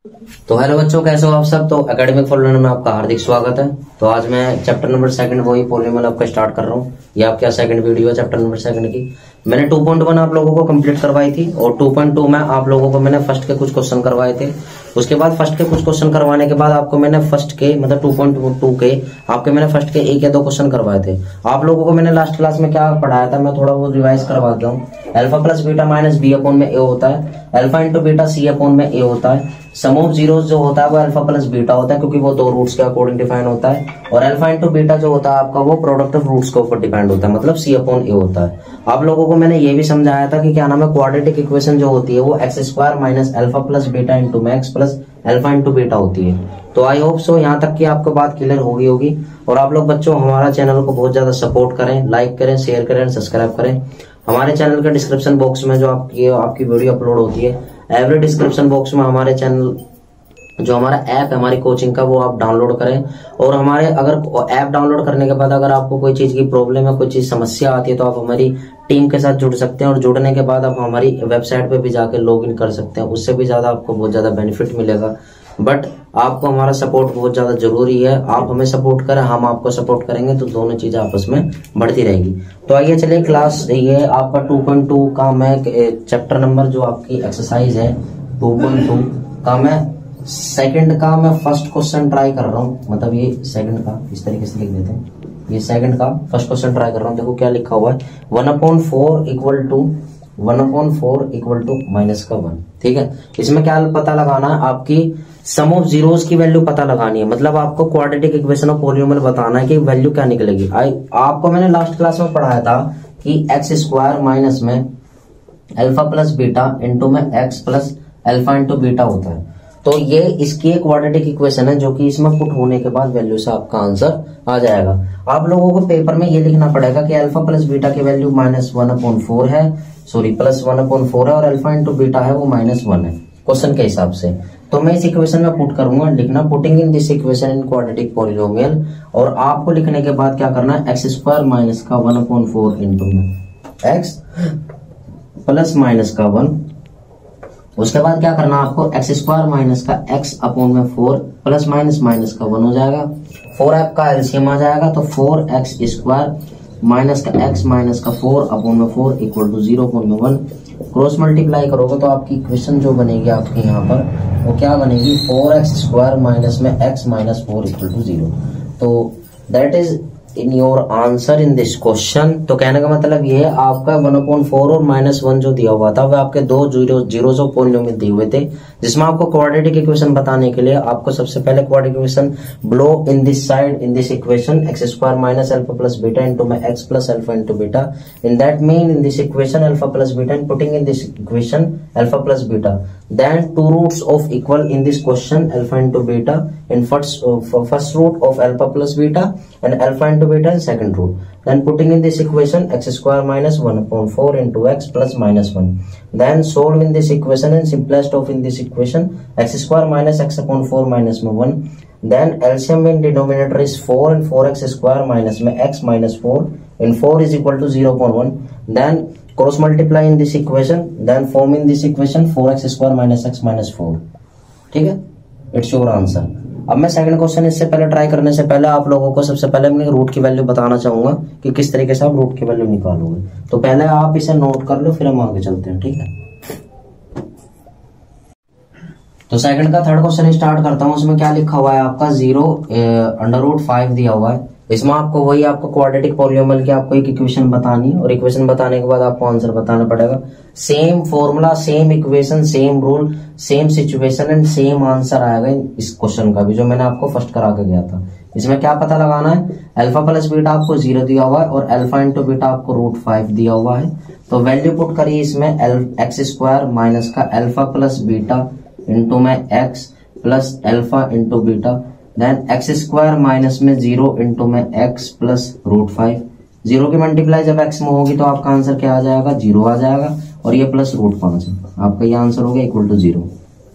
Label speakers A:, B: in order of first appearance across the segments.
A: तो हेलो बच्चों, कैसे हो आप सब। तो एकेडमिक फॉर लर्नर में आपका हार्दिक स्वागत है। तो आज मैं चैप्टर नंबर 2 वही पॉलीनोमियल आपका स्टार्ट कर रहा हूँ। ये आपका सेकंड वीडियो है चैप्टर नंबर 2 की। मैंने 2.1 आप लोगों को कंप्लीट करवाई थी और 2.2 में आप लोगों को मैंने फर्स्ट के कुछ क्वेश्चन करवाए थे। उसके बाद फर्स्ट के कुछ क्वेश्चन करवाने के बाद आपको मैंने फर्स्ट के मतलब 2.2 के आपके मैंने फर्स्ट के 1 या 2 क्वेश्चन करवाए थे। आप लोगों को मैंने लास्ट क्लास में क्या पढ़ाया था मैं थोड़ा वो रिवाइज करवा देता हूँ। Alpha plus beta minus B upon में ए होता है, alpha into beta C upon में ए होता है। सम ऑफ जीरोस जो होता है वो अल्फा प्लस बीटा होता है क्योंकि वो दो रूट्स के अकॉर्डिंग डिफाइन होता है। और अल्फा इंटू बीटा जो होता है आपका वो प्रोडक्ट ऑफ रूट्स के ऊपर डिपेंड होता है, मतलब सी अपॉन ए होता है। आप लोगों को मैंने ये भी समझाया था कि क्या नाम है, क्वाड्रेटिक इक्वेशन जो होती है वो x square minus alpha plus beta into max plus alpha into beta होती है। तो आई होप सो यहाँ तक की आपको बात क्लियर होगी। और आप लोग बच्चों हमारा चैनल को बहुत ज्यादा सपोर्ट करें, लाइक करें, शेयर करें, सब्सक्राइब करें। हमारे चैनल के डिस्क्रिप्शन बॉक्स में जो आपकी वीडियो अपलोड होती है, एवरी डिस्क्रिप्शन बॉक्स में हमारे चैनल जो हमारा ऐप है हमारी कोचिंग का वो आप डाउनलोड करें। और हमारे अगर ऐप डाउनलोड करने के बाद अगर आपको कोई चीज की प्रॉब्लम है, कोई चीज समस्या आती है तो आप हमारी टीम के साथ जुड़ सकते हैं। और जुड़ने के बाद आप हमारी वेबसाइट पे भी जाके लॉग इन कर सकते हैं, उससे भी ज्यादा आपको बहुत ज्यादा बेनिफिट मिलेगा। बट आपको हमारा सपोर्ट बहुत ज्यादा जरूरी है। आप हमें सपोर्ट करें, हम आपको सपोर्ट करेंगे, तो दोनों चीजें आपस में बढ़ती रहेगी। तो आइए चलिए क्लास, ये आपका 2.2 का मैं चैप्टर नंबर जो आपकी एक्सरसाइज है 2.2 का मैं सेकंड का मैं फर्स्ट क्वेश्चन ट्राई कर रहा हूँ। मतलब ये सेकंड का इस तरीके से लिख देते हैं, ये सेकंड का फर्स्ट क्वेश्चन ट्राई कर रहा हूँ। देखो क्या लिखा हुआ है, 1/4 इक्वल टू माइनस का 1। ठीक है, इसमें क्या पता लगाना है, आपकी सम ऑफ जीरोस की वैल्यू पता लगानी है। मतलब आपको क्वाड्रेटिक इक्वेशन ऑफ पॉलीनोमियल बताना है कि वैल्यू क्या निकलेगी। आपको मैंने लास्ट क्लास में पढ़ाया था कि एक्स स्क्वायर माइनस में अल्फा प्लस बीटा इंटू में x plus alpha into beta होता है। तो ये इसकी एक क्वाड्रेटिक इक्वेशन है जो कि इसमें पुट होने के बाद वैल्यू से आपका आंसर आ जाएगा। आप लोगों को पेपर में ये लिखना पड़ेगा कि अल्फा प्लस बीटा की वैल्यू -1/4 है, सॉरी +1/4 है, और अल्फा इंटू बीटा है वो -1 है क्वेश्चन के हिसाब से। तो मैं इस इक्वेशन में पुट करूंगा, लिखना putting in this equation in quadratic polynomial. और आपको लिखने के बाद क्या करना है, एक्स स्क्वायर माइनस का 1/4 इंटू में एक्स प्लस माइनस का 1। उसके बाद क्या करना आपको, एक्स स्क्वायर माइनस का एक्स अपॉन में 4 प्लस माइनस माइनस का 1 हो जाएगा। 4 का एलसीएम आ जाएगा तो 4x स्क्वायर माइनस का x माइनस का 4 अपॉन में 4 इक्वल टू 0/1। क्रॉस मल्टीप्लाई करोगे तो आपकी इक्वेशन जो बनेगी आपके यहाँ पर वो क्या बनेगी, 4x स्क्वायर माइनस में x माइनस 4 इक्वल टू 0। तो that is in your answer in this question. तो कहने का मतलब ये है, आपका 1/4 और -1 जो दिया हुआ था वो आपके दो जीरोस ऑफ पॉलिनोमियल दिए हुए थे, जिसमें आपको क्वाड्रेटिक इक्वेशन बताने के लिए आपको सबसे पहले quadratic equation blow in this side in this equation x square minus alpha plus beta into में x plus alpha into beta. In that mean in this equation alpha plus beta and putting in this equation alpha plus beta, then two roots of equal in this question alpha into beta in first root of alpha plus beta and alpha into beta in second root. Then putting in this equation x square minus 1/4 into x plus minus 1. Then solve in this equation and simplest of in this equation x square minus x upon 4 minus 1. Then LCM in denominator is 4 and 4x square minus में x minus 4 and 4 is equal to 0/1. Then cross multiply in this equation. Then form in this equation 4x square minus x minus 4. ठीक है, it's your answer. अब मैं second question इससे पहले try करने से पहले आप लोगों को सबसे पहले मैं रूट की वैल्यू बताना चाहूंगा कि किस तरीके से आप रूट की वैल्यू निकालोगे। तो पहले आप इसे नोट कर लो, फिर हम आगे चलते हैं। ठीक है, तो सेकंड का थर्ड क्वेश्चन स्टार्ट करता हूं। उसमें क्या लिखा हुआ है आपका 0√5 दिया हुआ है। इसमें आपको वही आपको क्वाड्रेटिक पॉलिनोमियल की आपको एक इक्वेशन बतानी है और इक्वेशन बताने के बाद आपको आंसर बताना पड़ेगा। Same formula, same equation, same rule, same situation and same answer आएगा इस क्वेश्चन का भी, जो मैंने आपको फर्स्ट करा के गया था। इसमें क्या पता लगाना है, अल्फा प्लस बीटा आपको 0 दिया हुआ है और अल्फा इंटू बीटा आपको √5 दिया हुआ है। तो वैल्यू पुट करिए इसमें, एक्स स्क्वायर माइनस का अल्फा प्लस बीटा इंटू में x plus alpha into beta, then x square minus में 0 इंटू में एक्स प्लस √5। 0 की मल्टीप्लाई जब एक्स में होगी तो आपका आंसर क्या आ जाएगा, 0 आ जाएगा, और ये प्लस √5 है, आपका ये आंसर हो गया इक्वल टू 0।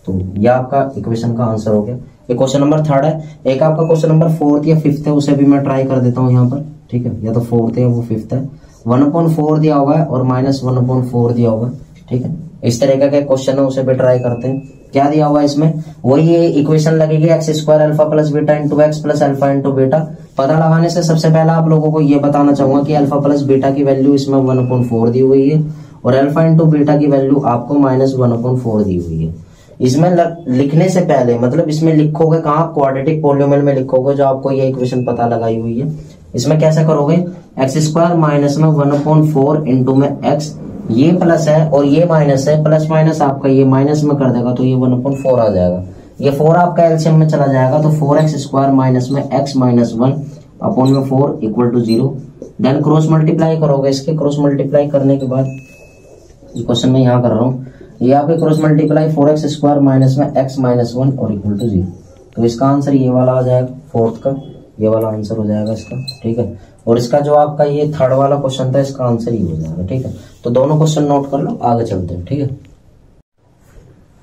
A: तो ये आपका इक्वेशन का आंसर हो गया। ये क्वेश्चन नंबर 3 है। एक आपका क्वेश्चन नंबर 4th या 5th है, उसे भी मैं ट्राई कर देता हूँ यहाँ पर। ठीक है, या तो 4th है या वो 5th है। 1/4 दिया हुआ है और -1/4 दिया हुआ है। ठीक है, इस तरीके का क्वेश्चन है, उसे भी ट्राई करते हैं। क्या दिया हुआ है इसमें, वही ये इक्वेशन लगेगी x square alpha plus beta into x plus alpha into beta. पता लगाने से सबसे पहले आप लोगों को ये बताना चाहूंगा कि अल्फा प्लस बीटा की वैल्यू इसमें 1/4 दी हुई है और अल्फा इंटू बीटा की वैल्यू आपको -1/4 दी हुई है। इसमें लिखने से पहले मतलब इसमें लिखोगे कहाँ, क्वाड्रेटिक पॉलिनोमियल में लिखोगे जो आपको ये इक्वेशन पता लगाई हुई है। इसमें कैसे करोगे, एक्स स्क्वायर माइनस में 1/4 इंटू में एक्स, ये प्लस है और ये माइनस है, प्लस माइनस आपका ये माइनस में कर देगा तो ये 1/4 आ जाएगा। ये 4 आपका एलसीएम में चला जाएगा तो 4x स्क्वायर माइनस में x माइनस 1 अपॉन में 4 equal to 0। Then cross multiply करोगे, इसके क्रॉस मल्टीप्लाई करने के बाद क्वेश्चन में यहाँ कर रहा हूँ, ये आपके cross multiply 4x square minus में x माइनस 1 और इक्वल टू 0। तो इसका आंसर ये वाला आ जाएगा, फोर्थ का ये वाला आंसर हो जाएगा इसका, ठीक है। और इसका जो आपका ये थर्ड वाला क्वेश्चन था इसका आंसर ही हो जाएगा, ठीक है। तो दोनों क्वेश्चन नोट कर लो, आगे चलते हैं, ठीक है।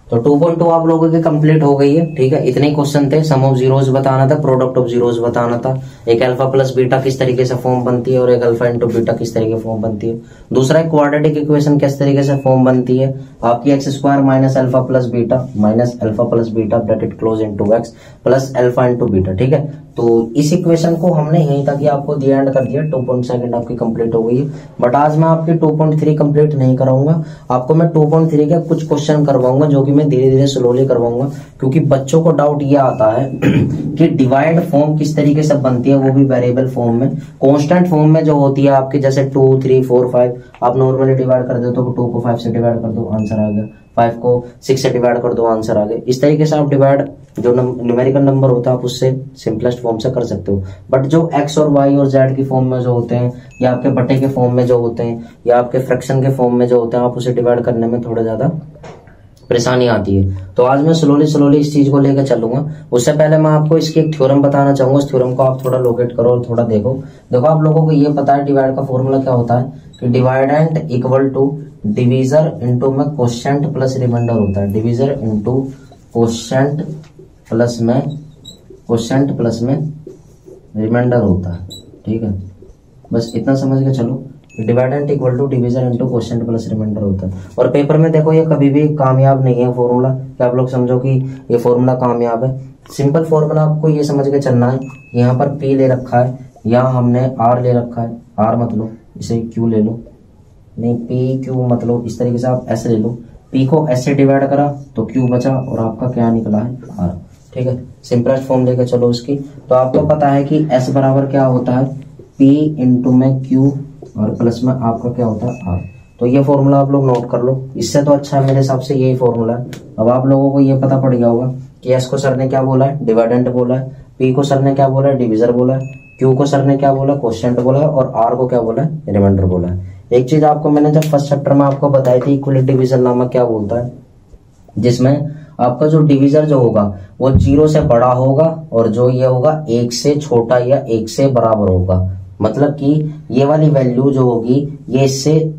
A: तो 2.2 आप लोगों की कंप्लीट हो गई है, ठीक है। इतने क्वेश्चन थे, सम ऑफ जीरोस बताना था, प्रोडक्ट ऑफ जीरोस बताना था, एक अल्फा प्लस बीटा किस तरीके से फॉर्म बनती है और एक अल्फा इंटू बीटा किस तरीके फॉर्म बनती है। दूसरा एक क्वाड्रेटिक इक्वेशन किस तरीके से फॉर्म बनती है, आपकी x square minus alpha plus beta bracket close into x plus alpha into beta, ठीक है। तो इस इक्वेशन को हमने यहीं तक ही आपको दी एंड कर दिया, 2.2 आपकी कंप्लीट हो गई है। बट आज मैं आपकी 2.3 कंप्लीट नहीं कराऊंगा, आपको मैं 2.3 के कुछ क्वेश्चन करवाऊंगा जो कि मैं धीरे धीरे स्लोली करवाऊंगा, क्योंकि बच्चों को डाउट ये आता है कि डिवाइड फॉर्म किस तरीके से बनती है, वो भी वेरिएबल फॉर्म में। कांस्टेंट फॉर्म में जो होती है आपकी जैसे 2, 3, 4, 5 आप नॉर्मली डिवाइड कर देते हो, 2 को 5 से डिवाइड कर दो आंसर आ गया, 5 को 6 से डिवाइड कर दो आंसर आ गया। इस तरीके से आप डिवाइड जो न्यूमेरिकल नंबर होता है आप उससे सिंपलेस्ट फॉर्म से कर सकते हो। बट जो एक्स और वाई और जेड की फॉर्म में जो होते हैं, या आपके बटे के फॉर्म में जो होते हैं, या आपके फ्रैक्शन के फॉर्म में जो होते हैं, आप उसे डिवाइड करने में थोड़ा ज्यादा परेशानी आती है। तो आज मैं स्लोली इस चीज को लेकर चलूंगा। उससे पहले मैं आपको इसकी एक थ्योरम बताना चाहूंगा, उस थ्योरम को आप थोड़ा लोकेट करो और थोड़ा देखो। आप लोगों को ये पता है डिवाइड का फॉर्मूला क्या होता है कि dividend equal to divisor into में क्वोशिएंट प्लस रिमाइंडर होता है। डिवीजर इंटू क्वोशिएंट प्लस में रिमाइंडर होता है, ठीक है। बस इतना समझ के चलो, dividend equal to divisor into quotient plus remainder होता है। और पेपर में देखो ये कभी भी कामयाब नहीं है फॉर्मूला, कि आप लोग समझो कि ये फॉर्मूला कामयाब है। सिंपल फॉर्मूला आपको ये समझ के चलना है, यहाँ पर P ले रखा है, यहाँ हमने R ले रखा है, R मत लो, इसे Q ले लो, नहीं P Q मत लो, इस तरीके से आप S ले लो। P को S से डिवाइड करा तो Q बचा और आपका क्या निकला है R, ठीक है। सिंपलेस्ट फॉर्म लेकर चलो उसकी। तो आपको पता है कि S बराबर क्या होता है, P इंटू में Q और प्लस में आपका क्या होता है R। तो ये फॉर्मूला आप लोग नोट कर लो, इससे तो अच्छा है मेरे हिसाब से यही फॉर्मूला है। अब आप लोगों को ये पता पड़ गया होगा कि S को सर ने क्या बोला है, डिवाइडेंट बोला है, P को सर ने क्या बोला है, डिविजर बोला है, Q को सर ने क्या बोला, क्वोशिएंट बोला है, और R को क्या बोला है, रिमाइंडर बोला है। एक चीज आपको मैंने जब फर्स्ट चैप्टर में आपको बताई थी, इक्वलिटी डिवीजन नामक क्या बोलता है, जिसमें आपका जो डिवीजर जो होगा वो 0 से बड़ा होगा और जो ये होगा 1 से छोटा या 1 से बराबर होगा। मतलब कि ये वाली वैल्यू जो होगी ये इससे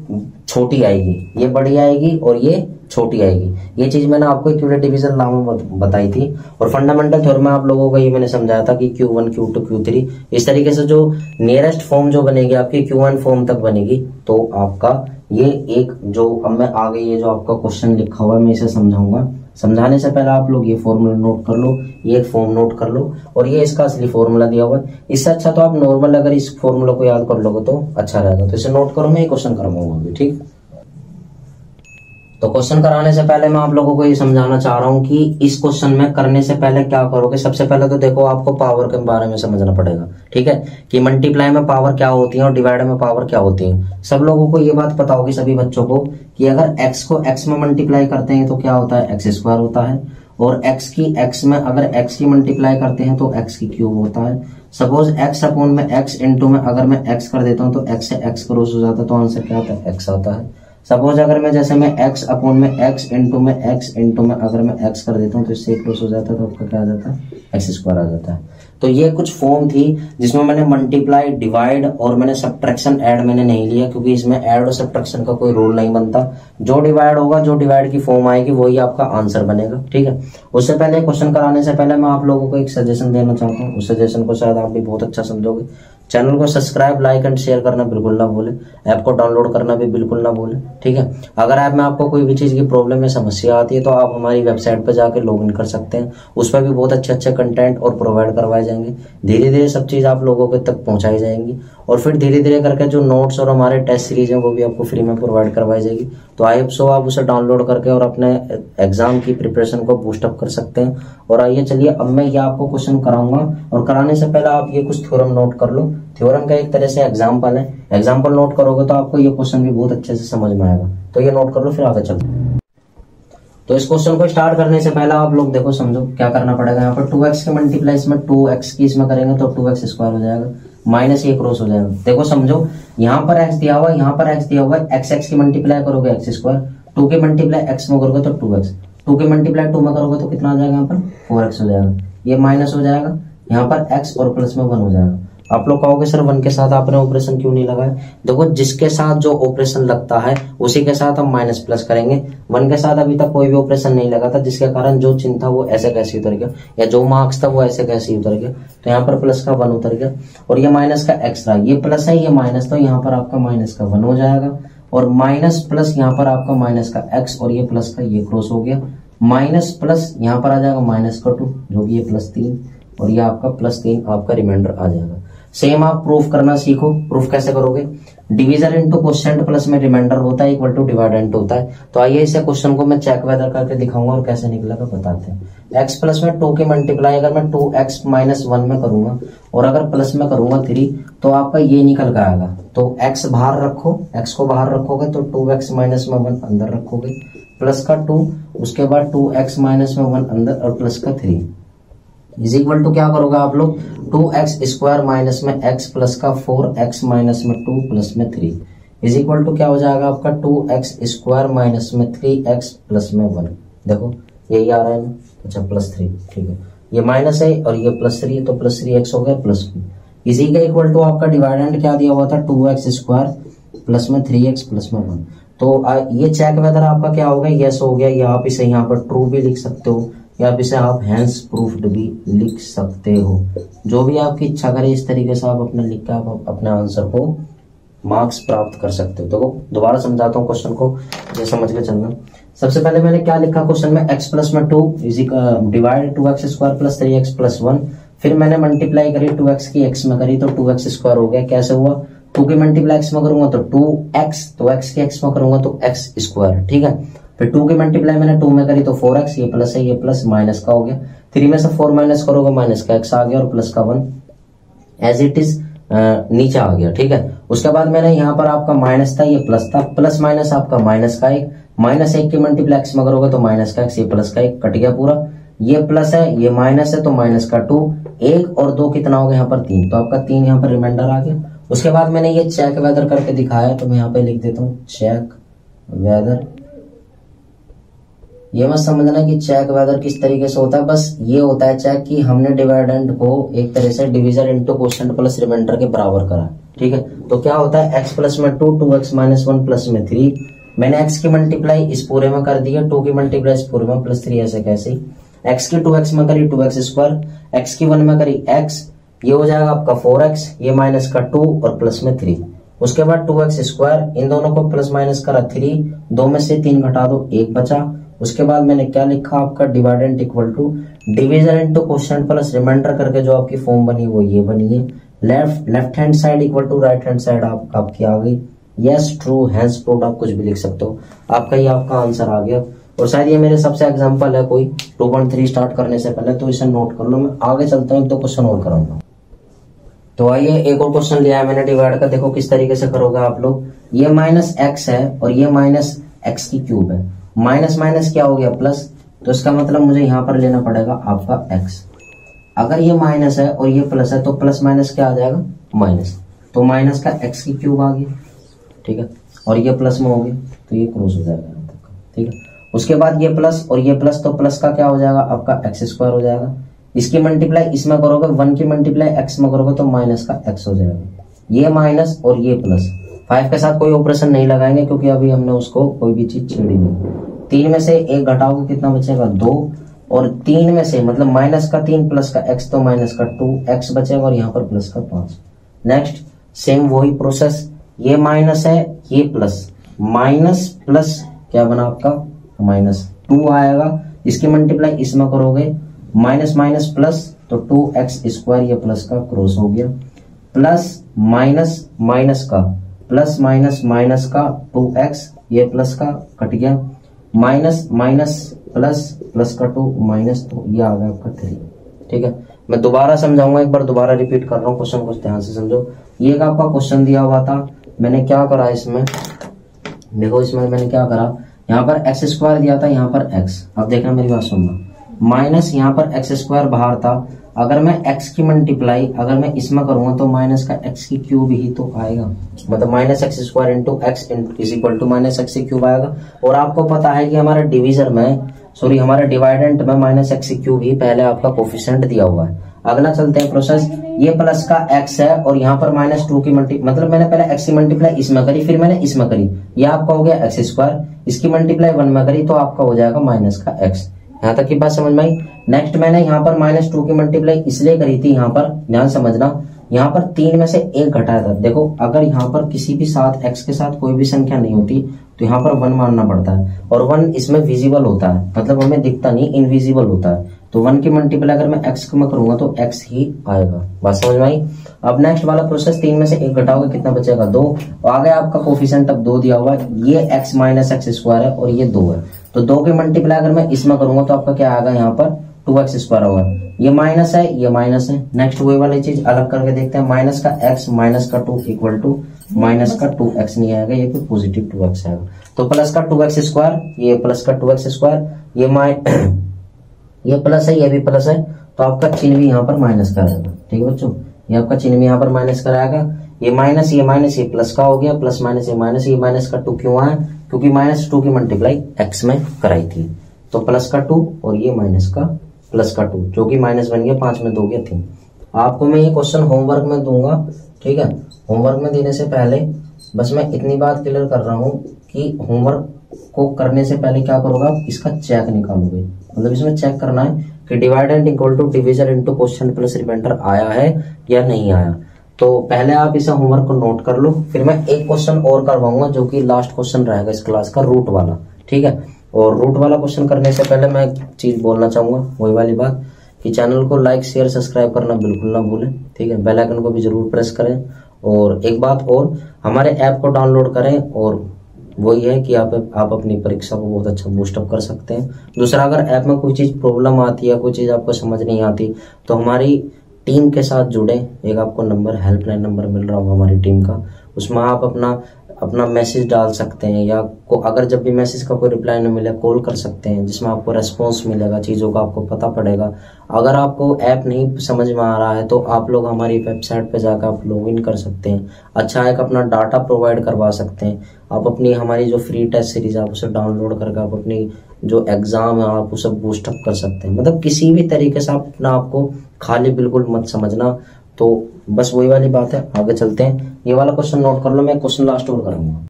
A: छोटी आएगी, ये बड़ी आएगी और ये छोटी आएगी। ये चीज मैंने आपको इक्विवेलेंट डिवीजन लॉ में बताई थी। और फंडामेंटल थ्योरम में आप लोगों को ये मैंने समझाया था कि Q1, Q2, Q3 इस तरीके से जो नियरेस्ट फॉर्म जो बनेगी आपकी Q1 फॉर्म तक बनेगी। तो आपका ये एक जो अब मैं आगे ये जो आपका क्वेश्चन लिखा हुआ है मैं इसे समझाऊंगा। समझाने से पहले आप लोग ये फॉर्मूला नोट कर लो, ये एक फॉर्म नोट कर लो, और ये इसका असली फॉर्मूला दिया हुआ है। इससे अच्छा तो आप नॉर्मल अगर इस फॉर्मूला को याद कर लोगे तो अच्छा रहेगा। तो इसे नोट करो, मैं ये क्वेश्चन करवाऊंगा अभी, ठीक। तो क्वेश्चन कराने से पहले मैं आप लोगों को ये समझाना चाह रहा हूं कि इस क्वेश्चन में करने से पहले क्या करोगे। सबसे पहले तो देखो आपको पावर के बारे में समझना पड़ेगा, ठीक है, कि मल्टीप्लाई में पावर क्या होती है और डिवाइड में पावर क्या होती है। सब लोगों को ये बात पता होगी, सभी बच्चों को, कि अगर x को x में मल्टीप्लाई करते हैं तो क्या होता है, x स्क्वायर होता है, और x की x में अगर x की मल्टीप्लाई करते हैं तो x की क्यूब होता है। सपोज x अपॉन में x इंटू में अगर मैं x कर देता हूं तो x से x क्रॉस हो जाता है, तो आंसर क्या आता है, x आता है। सपोज अगर मैं जैसे मैं x अपॉन में x इंटू में अगर मैं x कर देता हूँ तो इससे क्रॉस हो जाता है, तो आपका क्या आ जाता है, x स्क्वायर आ जाता है। तो ये कुछ फॉर्म थी जिसमें मैंने मल्टीप्लाई, डिवाइड और मैंने सब्ट्रैक्शन, ऐड मैंने नहीं लिया, क्योंकि इसमें ऐड और सब्ट्रैक्शन का कोई रूल नहीं बनता। जो डिवाइड होगा, जो डिवाइड की फॉर्म आएगी वही आपका आंसर बनेगा, ठीक है। उससे पहले क्वेश्चन कराने से पहले मैं आप लोगों को एक सजेशन देना चाहता हूँ। उस सजेशन को शायद आप भी बहुत अच्छा समझोगे। चैनल को सब्सक्राइब, लाइक एंड शेयर करना बिल्कुल ना भूले। ऐप को डाउनलोड करना भी बिल्कुल ना भूले, ठीक है। अगर ऐप में आपको कोई भी चीज की प्रॉब्लम या समस्या आती है तो आप हमारी वेबसाइट पर जाकर लॉग इन कर सकते हैं। उस पर भी बहुत अच्छे अच्छे कंटेंट और प्रोवाइड करवाए जाएंगे। धीरे धीरे सब चीज आप लोगों के तक पहुंचाई जाएंगी और फिर धीरे धीरे करके जो नोट्स और हमारे टेस्ट सीरीज है वो भी आपको फ्री में प्रोवाइड करवाई जाएगी। तो आई होप सो आप उसे डाउनलोड करके और अपने एग्जाम की प्रिपरेशन को बूस्ट अप कर सकते हैं। और आइए चलिए अब मैं ये आपको क्वेश्चन कराऊंगा और कराने से पहले आप ये कुछ थ्योरम नोट कर लो। थ्योरम का एक तरह से एग्जाम्पल है। एग्जाम्पल नोट करोगे तो आपको ये क्वेश्चन भी बहुत अच्छे से समझ में आएगा। तो ये नोट कर लो, फिर आगे चलते हैं। तो इस क्वेश्चन को स्टार्ट करने से पहले आप लोग देखो, समझो क्या करना पड़ेगा। यहाँ पर 2x के मल्टीप्लाई इसमें 2x की इसमें करेंगे तो 2x स्क्वायर हो जाएगा, माइनस ये क्रॉस हो जाएगा। देखो समझो, यहाँ पर x दिया हुआ है, यहाँ पर x दिया हुआ है। x की मल्टीप्लाई करोगे x स्क्वायर, 2 की मल्टीप्लाई x में करोगे तो 2x, 2 की मल्टीप्लाई 2 में करोगे तो कितना आ जाएगा, यहाँ पर 4x हो जाएगा। ये माइनस हो जाएगा, यहाँ पर x और प्लस में 1 हो जाएगा। आप लोग कहोगे सर 1 के साथ आपने ऑपरेशन क्यों नहीं लगाया? देखो जिसके साथ जो ऑपरेशन लगता है उसी के साथ हम माइनस प्लस करेंगे। 1 के साथ अभी तक कोई भी ऑपरेशन नहीं लगा था, जिसके कारण जो चिन्ह था वो ऐसे कैसे उतर गया, या जो मार्क्स था वो ऐसे कैसे उतर गया। तो यहाँ पर प्लस का 1 उतर गया और ये माइनस का x रहा। ये प्लस है, ये माइनस, तो यहाँ पर आपका माइनस का 1 हो जाएगा और माइनस प्लस यहाँ पर आपका माइनस का x और ये प्लस का ये क्रॉस हो गया। माइनस प्लस यहाँ पर आ जाएगा माइनस का 2 जो कि ये +3 और ये आपका +3 आपका रिमाइंडर आ जाएगा। सेम आप प्रूफ करना सीखो। प्रूफ कैसे करोगे? डिवीजन इनटू क्वोशिएंट प्लस में रिमाइंडर होता है इक्वल टू डिवाइडेंट होता है। तो आइए इसे क्वेश्चन को मैं चेक वेदर करके दिखाऊंगा और कैसे निकलेगा बताते हैं। x प्लस में 2 की मल्टीप्लाई अगर मैं 2x माइनस 1 में करूंगा और अगर प्लस में करूंगा 3 तो आपका ये निकल के आएगा। तो x बाहर रखो, x को बाहर रखोगे तो 2x माइनस में 1 अंदर रखोगे, प्लस का 2, उसके बाद 2x माइनस में 1 अंदर और प्लस का 3 इज इक्वल टू क्या करोगे आप लोग, 2x स्क्वायर माइनस में x प्लस का 4x माइनस में 2 प्लस में 3 इज इक्वल टू क्या हो जाएगा आपका 2x स्क्वायर माइनस में 3x प्लस में 1। देखो यही आ रहा है ना, अच्छा +3, ठीक है। ये माइनस है और ये +3 तो +3x हो गया +2 इसी का इक्वल टू आपका डिवाइडेंड क्या दिया हुआ था 2x स्क्वायर प्लस में 3x प्लस में 1। तो ये चेक वेदर आपका क्या हो गया, यस हो गया। या आप इसे यहाँ पर ट्रू भी लिख सकते हो या आप इसे आप हैंस प्रूफ्ड भी लिख सकते हो। जो भी आपकी इच्छा करे इस तरीके से आप अपने लिख के आप अपने आंसर को मार्क्स प्राप्त कर सकते हो। तो दोबारा समझाता हूँ क्वेश्चन को, ये समझ के चलना। सबसे पहले मैंने क्या लिखा क्वेश्चन में, x प्लस में 2 divide 2x square plus 3x plus 1। फिर मैंने मल्टीप्लाई करी 2x की x में करी तो 2x स्क्वायर हो गया। कैसे हुआ, 2 की मल्टीप्लाई x में करूंगा तो 2x, तो x की x में करूंगा तो x स्क्वायर, ठीक है। फिर 2 की मल्टीप्लाई मैंने 2 में करी तो 4x, ये प्लस है, ये प्लस माइनस का हो गया। 3 में से 4 माइनस करोगे माइनस का x आ गया और प्लस का 1 एज इट इज नीचे आ गया, ठीक है। उसके बाद मैंने यहाँ पर आपका माइनस था, ये प्लस था, प्लस माइनस आपका माइनस का 1, माइनस 1 की मल्टीप्लाई x में करोगे तो माइनस का x, ये प्लस का 1 कट गया पूरा। ये प्लस है, ये माइनस है तो माइनस का 2, 1 और 2 कितना हो गया यहाँ पर 3, तो आपका 3 यहाँ पर रिमाइंडर आ गया। उसके बाद मैंने ये चेक वेदर करके दिखाया तो मैं यहाँ पे लिख देता हूँ चेक वेदर। ये मत समझना कि चेक वेदर किस तरीके से होता है, बस ये होता है चेक कि हमने डिवाइडेंड को एक तरह से division into quotient plus remainder के बराबर करा, ठीक है। तो क्या होता है x प्लस में 2, 2x माइनस 1 प्लस में 3। मैंने x की मल्टीप्लाई इस पूरे में कर दी है, 2 की मल्टीप्लाई इस पूरे में प्लस 3 ऐसे कैसे। x की 2x में करी 2x स्क्वायर, x की 1 में करी x, ये हो जाएगा आपका 4x, ये माइनस का 2 और प्लस में 3। उसके बाद 2x स्क्वायर, इन दोनों को प्लस माइनस करा 3, 2 में से 3 घटा दो 1 बचा। उसके बाद मैंने क्या लिखा आपका dividend equal to division into quotient plus remainder करके जो आपकी फॉर्म बनी वो ये बनी है। Left hand side equal to right hand side आपकी आ गई। यस ट्रू, हैंस प्रूव्ड, आप कुछ भी लिख सकते हो। आपका ये आपका आंसर आ गया। और शायद ये मेरे सबसे एग्जांपल है कोई 2.3 स्टार्ट करने से पहले, तो इसे नोट कर लो। मैं आगे चलता हूँ, 2 क्वेश्चन और कराऊंगा। तो आइए एक और क्वेश्चन लिया है मैंने डिवाइड का, देखो किस तरीके से करोगे आप लोग। ये माइनस x है और ये माइनस x की क्यूब है, माइनस माइनस क्या हो गया प्लस, तो इसका मतलब मुझे यहाँ पर लेना पड़ेगा आपका x। अगर ये माइनस है और ये प्लस है तो प्लस माइनस क्या आ जाएगा, माइनस, तो माइनस का x की क्यूब आ गया, ठीक है। और ये प्लस में हो गया तो ये क्रॉस हो जाएगा यहाँ तक, ठीक है। उसके बाद ये प्लस और ये प्लस, तो प्लस का क्या हो जाएगा आपका x स्क्वायर हो जाएगा। इसकी मल्टीप्लाई इसमें करोगे, 1 की मल्टीप्लाई x में करोगे तो माइनस का x हो जाएगा। ये माइनस और ये प्लस, 5 के साथ कोई ऑपरेशन नहीं लगाएंगे क्योंकि अभी हमने उसको कोई भी चीज छेड़ी नहीं। 3 में से 1 घटाओगे कितना बचेगा 2, और 3 में से मतलब माइनस का 3 प्लस का x तो माइनस का 2 x बचेगा और यहाँ पर प्लस का 5। नेक्स्ट सेम वही प्रोसेस, ये माइनस है ये प्लस, माइनस प्लस क्या बना आपका माइनस 2 आएगा, इसकी मल्टीप्लाई इसमें करोगे माइनस माइनस प्लस तो 2x², ये प्लस का क्रॉस हो गया, प्लस माइनस माइनस का प्लस माइनस माइनस का 2x, ये प्लस का कट गया, माइनस माइनस प्लस प्लस का 2 माइनस, तो ये आ गया आपका 3। ठीक है, मैं दोबारा समझाऊंगा, एक बार दोबारा रिपीट कर रहा हूँ, क्वेश्चन कुछ ध्यान से समझो। ये का आपका क्वेश्चन दिया हुआ था, मैंने क्या करा इसमें, देखो इसमें मैंने क्या करा, यहाँ पर x² दिया था, यहाँ पर x, अब देखना मेरी बात सुनना, माइनस यहाँ पर x² बाहर था, अगर मैं x की मल्टीप्लाई अगर मैं इसमें करूंगा तो माइनस का x की क्यूब ही तो आएगा, मतलब minus x² into x is equal to minus x की क्यूब आएगा। और आपको पता है कि हमारे डिवीजर में हमारे डिवाइडेंट में माइनस x की क्यूब ही पहले आपका कोफिशिएंट दिया हुआ है। अगला चलते हैं प्रोसेस, ये प्लस का x है और यहाँ पर -2 की मतलब मैंने पहले x की मल्टीप्लाई इसमें करी, फिर मैंने इसमें करी, ये आपका हो गया x², इसकी मल्टीप्लाई 1 में करी तो आपका हो जाएगा माइनस का x। यहाँ तक की बात समझ में आई। नेक्स्ट मैंने यहाँ पर -2 की मल्टीप्लाई इसलिए करी थी, यहाँ पर ध्यान समझना, यहाँ पर 3 में से 1 घटाया था। देखो अगर यहाँ पर किसी भी साथ x के साथ कोई भी संख्या नहीं होती तो यहाँ पर 1 मानना पड़ता है, और 1 इसमें विजिबल होता है, मतलब हमें दिखता नहीं, इनविजिबल होता है, तो 1 की मल्टीप्लाई अगर मैं x में करूंगा तो x ही आएगा। बात समझ में आई। अब नेक्स्ट वाला प्रोसेस, 3 में से 1 घटाओगे कितना बचेगा 2, आ गया आपका कोफिशिएंट अब 2 दिया हुआ है, ये x माइनस x² है और ये 2 है, तो 2 की मल्टीप्लाई अगर मैं इसमें करूंगा तो आपका क्या आएगा, यहाँ पर 2x² होगा, ये माइनस है ये माइनस है। नेक्स्ट वही वाली चीज अलग करके देखते हैं, माइनस का x माइनस का 2 इक्वल टू माइनस का 2x नहीं आएगा, ये फिर पॉजिटिव 2x आएगा, तो प्लस का 2x², ये प्लस का 2x², ये प्लस है ये भी प्लस है, तो आपका चिन्ह भी यहाँ पर माइनस का रहेगा। ठीक है बच्चों, ये आपका चिन्ह भी यहाँ पर माइनस का रहेगा, ये माइनस ये प्लस का हो गया, प्लस माइनस ये माइनस का 2 क्यों आया, क्योंकि -2 की मल्टीप्लाई x में कराई थी, तो प्लस का 2 और ये माइनस का प्लस का 2, जो कि माइनस बन गया, 5 में 2 गया 3। आपको मैं ये क्वेश्चन होमवर्क में दूंगा, ठीक है, होमवर्क में देने से पहले बस मैं इतनी बात क्लियर कर रहा हूँ कि होमवर्क को करने से पहले क्या करोगे आप, इसका चेक निकालोगे, मतलब इसमें चेक करना है कि dividend equal to divisor into quotient plus remainder आया है या नहीं आया। तो पहले आप इसे होमवर्क को नोट कर लो, फिर मैं एक क्वेश्चन और करवाऊंगा जो कि लास्ट क्वेश्चन रहेगा इस क्लास का, रूट वाला। ठीक है, और रूट वाला क्वेश्चन करने से पहले मैं एक चीज बोलना चाहूंगा, वही वाली बात कि चैनल को लाइक शेयर सब्सक्राइब करना बिल्कुल ना भूलें। ठीक है, बेल आइकन को भी जरूर प्रेस करें, और एक बात और, हमारे ऐप को डाउनलोड करें, और वही है कि आप अपनी परीक्षा को बहुत अच्छा बूस्टअप कर सकते हैं। दूसरा, अगर ऐप में कोई चीज प्रॉब्लम आती है, कोई चीज आपको समझ नहीं आती, तो हमारी टीम के साथ जुड़े, एक आपको नंबर हेल्पलाइन नंबर मिल रहा होगा हमारी टीम का, उसमें आप अपना मैसेज डाल सकते हैं, या अगर जब भी मैसेज का कोई रिप्लाई न मिले कॉल कर सकते हैं, जिसमें आपको रेस्पॉन्स मिलेगा, चीज़ों का आपको पता पड़ेगा। अगर आपको ऐप नहीं समझ में आ रहा है तो आप लोग हमारी वेबसाइट पे जाकर आप लॉगिन कर सकते हैं, अच्छा एक अपना डाटा प्रोवाइड करवा सकते हैं, आप अपनी हमारी जो फ्री टेस्ट सीरीज आप उसे डाउनलोड करके आप अपनी जो एग्जाम है आप उसे बूस्टअप कर सकते हैं। मतलब किसी भी तरीके से आप अपना आपको खाली बिल्कुल मत समझना। तो बस वही वाली बात है, आगे चलते हैं। ये वाला क्वेश्चन नोट कर लो, मैं क्वेश्चन लास्ट और करूंगा।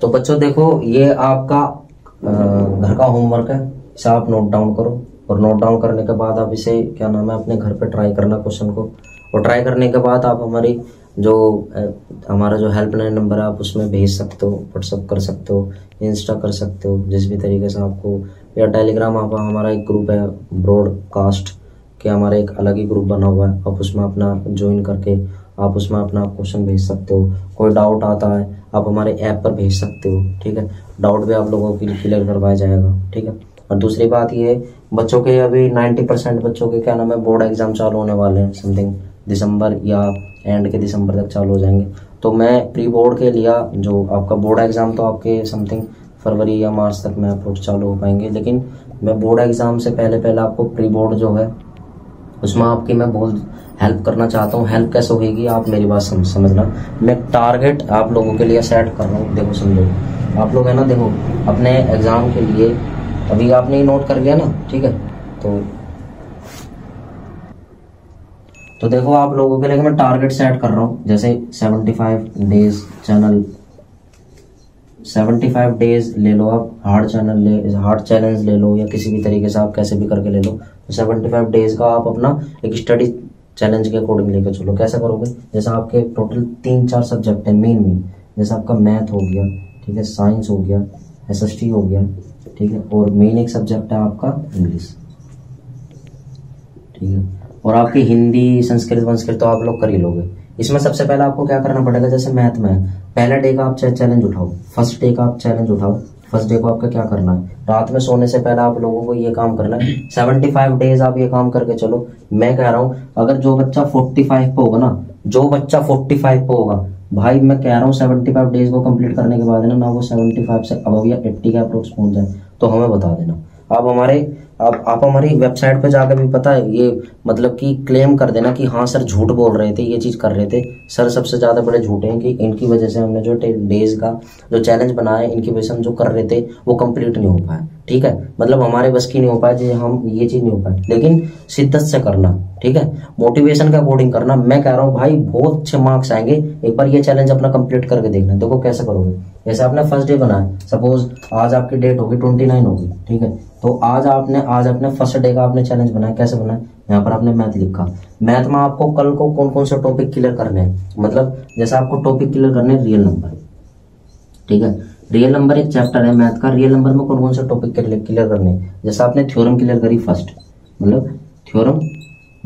A: तो बच्चों देखो, ये आपका घर का होमवर्क है, इसे आप नोट डाउन करो, और नोट डाउन करने के बाद आप इसे क्या नाम है अपने घर पे ट्राई करना क्वेश्चन को, और ट्राई करने के बाद आप हमारा जो हेल्पलाइन नंबर है आप उसमें भेज सकते हो, व्हाट्सअप कर सकते हो, इंस्टा कर सकते हो, जिस भी तरीके से आपको, या टेलीग्राम आप हमारा एक ग्रुप है ब्रॉडकास्ट के, हमारा एक अलग ही ग्रुप बना हुआ है, आप उसमें अपना ज्वाइन करके आप उसमें अपना क्वेश्चन भेज सकते हो। कोई डाउट आता है आप हमारे ऐप पर भेज सकते हो। ठीक है, डाउट भी आप लोगों के लिए क्लियर करवाया जाएगा। ठीक है, और दूसरी बात ये है, बच्चों के अभी 90% बच्चों के क्या नाम है बोर्ड एग्जाम चालू होने वाले हैं, समथिंग दिसंबर या एंड के दिसंबर तक चालू हो जाएंगे। तो मैं प्री बोर्ड के लिया, जो आपका बोर्ड एग्जाम तो आपके समथिंग फरवरी या मार्च तक में अप्रोच चालू हो पाएंगे, लेकिन मैं बोर्ड एग्जाम से पहले आपको प्री बोर्ड जो है उसमें आपकी मैं बहुत हेल्प करना चाहता हूँ। हेल्प कैसे होगी आप मेरी बात समझना। मैं टारगेट आप लोगों के लिए सेट कर रहा हूँ। देखो समझो, आप लोग है ना, देखो अपने एग्जाम के लिए अभी आपने ये नोट कर लिया ना, ठीक है, तो देखो आप लोगों के लिए मैं टारगेट सेट कर रहा हूँ, जैसे 75 डेज चैनल, 75 डेज ले लो आप, हार्ड चैलेंज ले लो, या किसी भी तरीके से आप कैसे भी करके ले लो, तो 75 डेज का आप अपना एक स्टडी चैलेंज के अकॉर्डिंग लेकर चलो। कैसे करोगे, जैसे आपके टोटल 3-4 सब्जेक्ट है मेन, जैसे आपका मैथ हो गया, ठीक है, साइंस हो गया, SST हो गया, ठीक है, और मेन एक सब्जेक्ट है आपका इंग्लिश, ठीक है, और आपकी हिंदी संस्कृत वंस्कृत तो आप लोग कर ही लोगे। इसमें सबसे पहले आपको क्या करना पड़ेगा, जैसे मैथ में पहले डे का आप चैलेंज उठाओ, फर्स्ट डे का आप चैलेंज उठाओ। फर्स्ट डे को आपका क्या करना है, रात में सोने से पहले आप लोगों को ये काम करना है, 75 डेज आप ये काम करके चलो। मैं कह रहा हूँ अगर जो बच्चा 45 पे होगा ना, जो बच्चा 45 पे होगा भाई, मैं कह रहा हूँ 75 डेज को कंप्लीट करने के बाद ना वो 75 से अब या 80 के अप्रोक्स पहुंच जाए तो हमें बता देना। आप हमारी वेबसाइट पे जाकर भी पता है ये मतलब कि क्लेम कर देना कि हाँ सर झूठ बोल रहे थे, ये चीज कर रहे थे सर, सबसे ज्यादा बड़े झूठे हैं कि इनकी वजह से हमने जो डेज का जो चैलेंज बनाया है, इनकी वजह से हम जो कर रहे थे वो कंप्लीट नहीं हो पाया। ठीक है, मतलब हमारे बस की नहीं हो पाया जी, हम ये चीज नहीं हो पाए, लेकिन शिद्दत से करना, ठीक है, मोटिवेशन के अकॉर्डिंग करना। मैं कह रहा हूँ भाई बहुत अच्छे मार्क्स आएंगे, एक बार ये चैलेंज अपना कंप्लीट करके देखना। देखो कैसे करोगे, जैसे आपने फर्स्ट डे बनाया, सपोज आज आपकी डेट होगी 29 होगी, ठीक है, तो आज अपने फर्स्ट डे का आपने चैलेंज बनाया। कैसे बनाया, यहाँ पर आपने मैथ लिखा, मैथ में आपको कल को कौन कौन से टॉपिक क्लियर करने हैं, मतलब जैसे आपको टॉपिक क्लियर करने हैं रियल नंबर, ठीक है, रियल नंबर एक चैप्टर है मैथ का, रियल नंबर में कौन कौन से टॉपिक क्लियर करने हैं। जैसे आपने थ्योरम क्लियर करी फर्स्ट, मतलब थ्योरम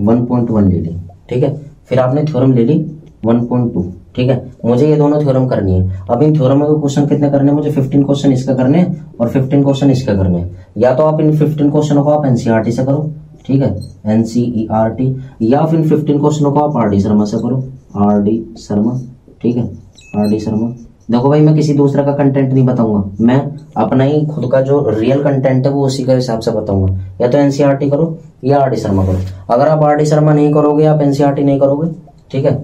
A: 1.1 ले ली, ठीक है, फिर आपने थ्योरम ले ली 1.2, ठीक है, मुझे ये दोनों थ्योरम करनी है। अब इन थ्योरम में क्वेश्चन कितने करने हैं, मुझे 15 क्वेश्चन इसका करने हैं और 15 क्वेश्चन इसका करने हैं। या तो आप इन 15 क्वेश्चनों को आप एनसीईआरटी से करो, ठीक है, एनसीईआरटी, या फिर 15 क्वेश्चनों को आप आरडी शर्मा से करो, आरडी शर्मा, ठीक है, आरडी शर्मा। देखो भाई मैं किसी दूसरे का कंटेंट नहीं बताऊंगा, मैं अपना ही खुद का जो रियल कंटेंट है वो उसी के हिसाब से बताऊंगा। या तो एनसीईआरटी करो या आरडी शर्मा करो। अगर आप आरडी शर्मा नहीं करोगे, आप एनसीईआरटी नहीं करोगे, ठीक है,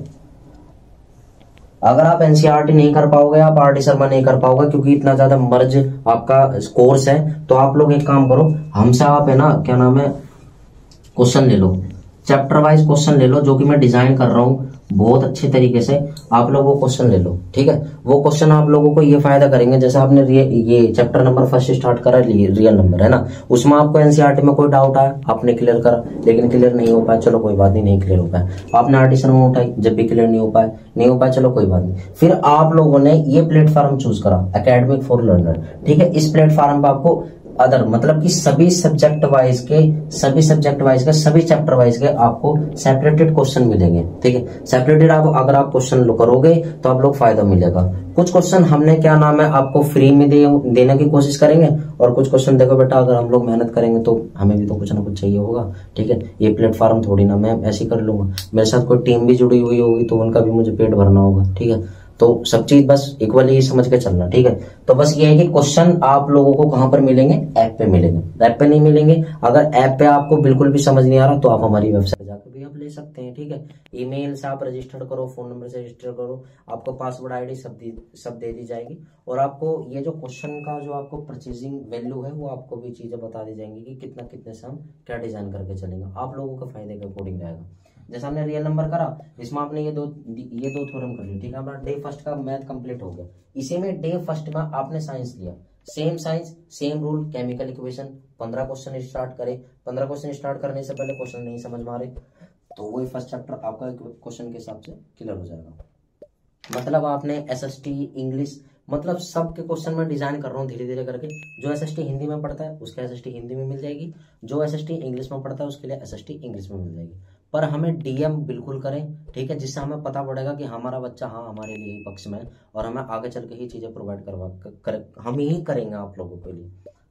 A: अगर आप एनसीईआरटी नहीं कर पाओगे, आप आरडी शर्मा नहीं कर पाओगे, क्योंकि इतना ज्यादा मर्ज आपका कोर्स है, तो आप लोग एक काम करो, हमसे आप है ना क्या नाम है क्वेश्चन ले लो, चैप्टर वाइज क्वेश्चन ले लो, जो कि मैं डिजाइन कर रहा हूँ बहुत अच्छे तरीके से। आप लोग वो क्वेश्चन ले लो, ठीक है, वो क्वेश्चन आप लोगों को ये फायदा करेंगे। जैसे आपने ये चैप्टर नंबर फर्स्ट स्टार्ट करा, रियल नंबर है ना, उसमें आपको एनसीईआरटी में कोई डाउट आया, आपने क्लियर करा, लेकिन क्लियर नहीं हो पाया, चलो कोई बात नहीं क्लियर हो पाया। आपने आरडी शर्मा उठाई, जब भी क्लियर नहीं हो पाया, चलो कोई बात नहीं। फिर आप लोगों ने ये प्लेटफॉर्म चूज करा, एकेडमिक फॉर लर्नर, ठीक है, इस प्लेटफॉर्म पर आपको अदर मतलब कि सभी सब्जेक्ट वाइज के सभी चैप्टर वाइज के आपको सेपरेटेड क्वेश्चन मिलेंगे, ठीक है, सेपरेटेड आप अगर आप क्वेश्चन करोगे तो आप लोग फायदा मिलेगा। कुछ क्वेश्चन हमने क्या नाम है आपको फ्री में देने की कोशिश करेंगे, और कुछ क्वेश्चन देखो बेटा अगर हम लोग मेहनत करेंगे तो हमें भी तो कुछ ना कुछ चाहिए होगा, ठीक है, ये प्लेटफॉर्म थोड़ी ना मैं ऐसे कर लूंगा, मेरे साथ कोई टीम भी जुड़ी हुई होगी तो उनका भी मुझे पेट भरना होगा, ठीक है, तो सब चीज बस इक्वली ही समझ के चलना, ठीक है। तो बस ये है कि क्वेश्चन आप लोगों को कहां पर मिलेंगे, ऐप पे मिलेंगे, ऐप पे नहीं मिलेंगे। अगर ऐप पे आपको बिल्कुल भी समझ नहीं आ रहा तो आप हमारी वेबसाइट जाकर भी आप ले सकते हैं, ठीक है, ईमेल से आप रजिस्टर करो, फोन नंबर से रजिस्टर करो, आपको पासवर्ड आईडी सब दे दी जाएगी, और आपको ये जो क्वेश्चन का जो आपको परचेजिंग वैल्यू है वो आपको भी चीजें बता दी जाएंगी कि कितने से हम क्या डिजाइन करके चलेंगे, आप लोगों का फायदे के अकॉर्डिंग रहेगा। जैसे हमने रियल नंबर करा, इसमें आपने ये दो थ्योरम कर लिए, ठीक है, हमारा डे फर्स्ट का मैथ कंप्लीट हो गया। इसी में डे फर्स्ट में आपने साइंस लिया, same science same rule, chemical equation, 15 question start करे। 15 क्वेश्चन स्टार्ट करने से पहले क्वेश्चन नहीं समझ में आ रहे तो वही फर्स्ट चैप्टर आपका क्वेश्चन के हिसाब से क्लियर हो जाएगा। मतलब आपने एसएसटी इंग्लिश, मतलब सबके क्वेश्चन में डिजाइन कर रहा हूँ धीरे धीरे करके। जो एसएसटी हिंदी में पढ़ता है उसके एसएसटी हिंदी में मिल जाएगी, जो एसएसटी इंग्लिश में पढ़ता है उसके लिए एसएसटी इंग्लिश में मिल जाएगी। पर हमें डीएम बिल्कुल करें, ठीक है, जिससे हमें पता पड़ेगा कि हमारा बच्चा हाँ हमारे लिए ही पक्ष में है, और हमें आगे चल के ही चीजें प्रोवाइड हम ही करेंगे आप लोगों के लिए।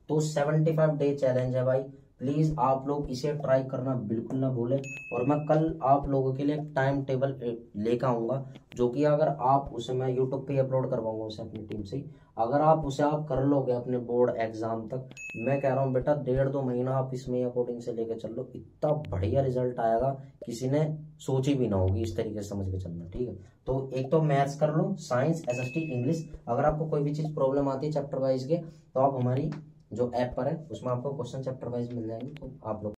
A: तो 75 डे चैलेंज है भाई, प्लीज आप लोग इसे ट्राई करना बिल्कुल ना भूलें। और मैं कल आप लोगों के लिए एक टाइम टेबल लेकर आऊंगा, जो कि अगर आप उसे मैं यूट्यूब पे अपलोड करवाऊंगा उसे अपनी टीम से, अगर आप उसे आप कर लोगे अपने बोर्ड एग्जाम तक, मैं कह रहा हूँ बेटा 1.5-2 महीना आप इसमें अकॉर्डिंग से लेकर चल लो, इतना बढ़िया रिजल्ट आएगा किसी ने सोची भी ना होगी, इस तरीके से समझ के चलना, ठीक है। तो एक तो मैथ्स कर लो, साइंस, एसएसटी, इंग्लिश, अगर आपको कोई भी चीज प्रॉब्लम आती है चैप्टर वाइज के तो आप हमारी जो ऐप पर है उसमें आपको क्वेश्चन चैप्टर वाइज मिल जाएंगे, तो आप लोग